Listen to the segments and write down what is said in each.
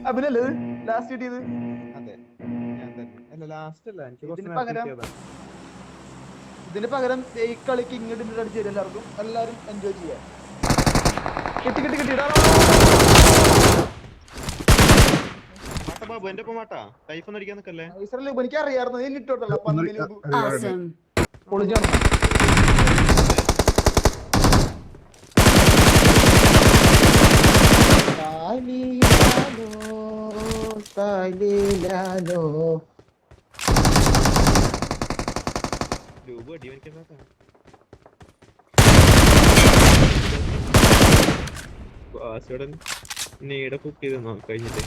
അഭിനല്ലേ last കിട്ടിയത്? അതെ ഞാൻ തന്നെ. അല്ല ലാസ്റ്റ് അല്ല, എനിക്ക് കുറച്ച് ഇതിന് നേരത്തെ പകരം കിട്ടിയതാ. ഇതിന് പകരം ഈ കളിക്ക് ഇങ്ങോട്ട് ഇങ്ങോട്ട് അടിച്ച് തരും എല്ലാവർക്കും. എല്ലാരും എൻജോയ് ചെയ്യാം. കിട്ടി കിട്ടി കിട്ടി. മാട്ടാ ബാബു എന്റെ ഒപ്പം മാട്ടാ. ലൈഫ് ഒന്നും അടിക്കാൻ നിക്കല്ലേ. എനിക്ക് അറിയായിരുന്നു നീ ഇട്ടോട്ടല്ല പന്നി Awesome. പൊളിച്ചാണ്. ലൂബ് അടി വയ്ക്കണ്ടാ. വാസിയോടെ നീടെ കുക്ക് ചെയ്തെന്നോ കഴിഞ്ഞിട്ട്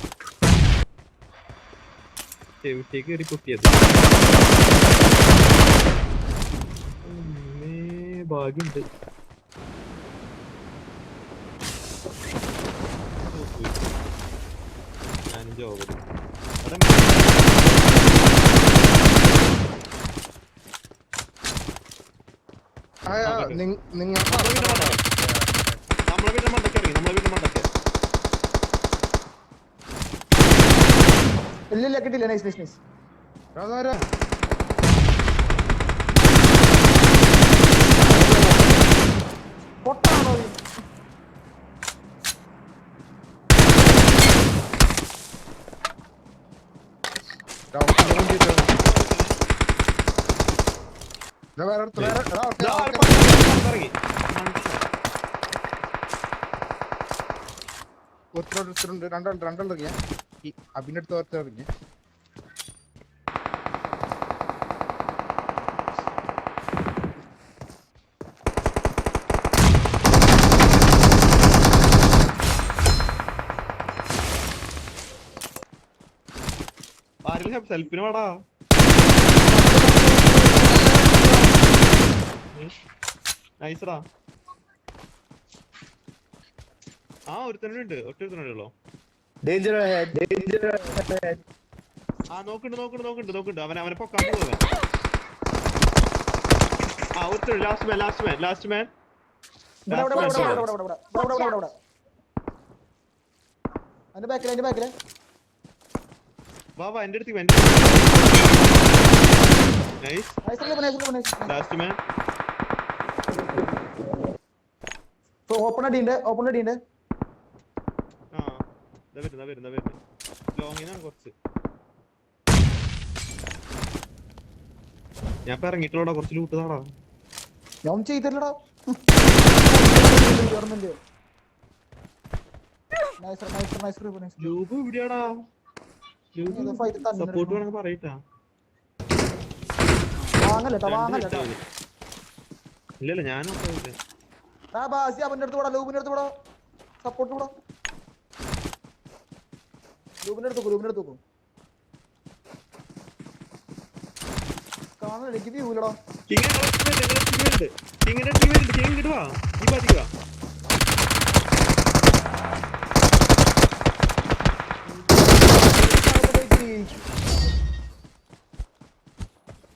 ചെവിട്ടേക്ക് കയറി കുത്തിയത്. ഭാഗ്യണ്ട്. ഞാനും ജോബ് നമ്മളെ വീട്ടിൽ മണ്ടക്ക് ഇറങ്ങി. നമ്മളെ വീട്ടിൽ മണ്ടക്ക് ഇല്ല കിട്ടില്ല. Nice nice nice. പൊട്ടാണോ? രണ്ടിറങ്ങിയ ഈ അഭിനടുത്ത് ഓർത്തിറങ്ങിയ സെൽഫിന് വേടാ. നൈസറാ. ആ ഒരുത്തനുണ്ട്. ഒറ്റൊരുത്തനുണ്ടല്ലോ. ആ നോക്കുന്നുണ്ട്. അവനെ പൊക്കാൻ പോവൻ. ആ ഒരുത്തൻ ലാസ്റ്റ് മാൻ. അതിന്റെ ബാക്കില് വാ എന്റെ അടുത്ത്. നൈസ്. Last man. ഓപ്പൺ അടിയുണ്ട്. ആ വരുന്ന ലോങ്ങിനാണ് കുറച്ച്. ഞാൻ ഇപ്പൊ ഇറങ്ങിയിട്ടുള്ളടാ. കുറച്ച് ലൂട്ട് താടാ. ഞാൻ ചെയ്തില്ലടാ. ലൂബ് എവിടെയാടാ? സപ്പോർട്ട് വേണമെങ്കിൽ പറയട്ടാ. ഇല്ലല്ല ഞാനും അവന്റെ അടുത്ത് കൂടാ. ലൂബിന്റെ അടുത്ത് കൂടാ. സപ്പോർട്ട് കൂടാ. ലൂബിന്റെ അടുത്ത് നോക്കും. കാണാൻ എനിക്ക് വ്യൂലടാ.